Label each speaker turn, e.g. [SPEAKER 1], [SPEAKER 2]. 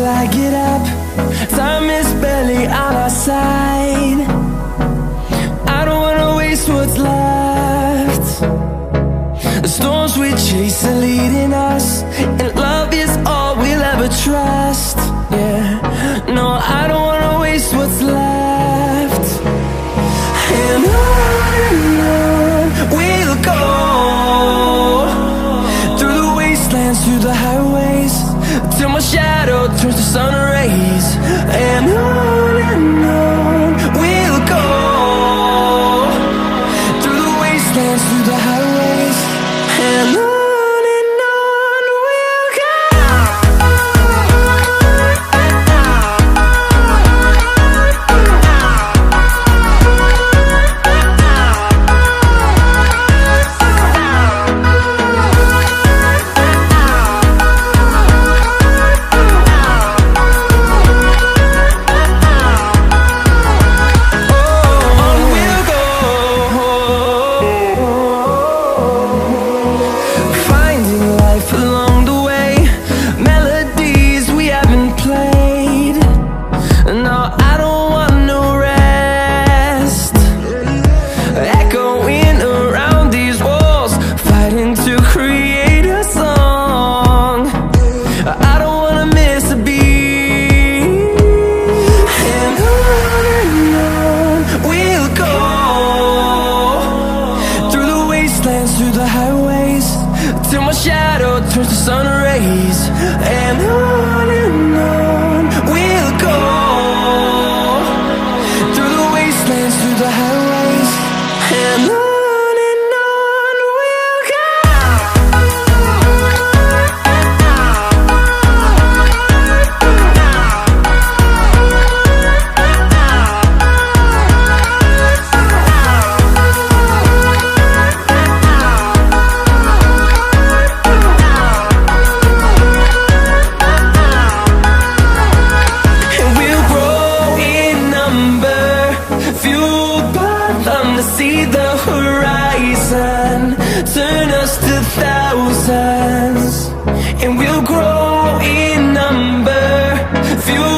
[SPEAKER 1] till I get up. Time is barely on our side. I don't wanna waste what's left. The storms we chase are leading us, and love is all we'll ever trust. Yeah, no, I don't wanna waste what's left. And on we'll go, through the wastelands, through the highways, till my shadow turns to sun rays. And on we'll go, through the wastelands, through the highways, and on we'll go. Through the highways, till my shadow turns to sun rays. And on we'll go, through the wastelands, through the highways, and on.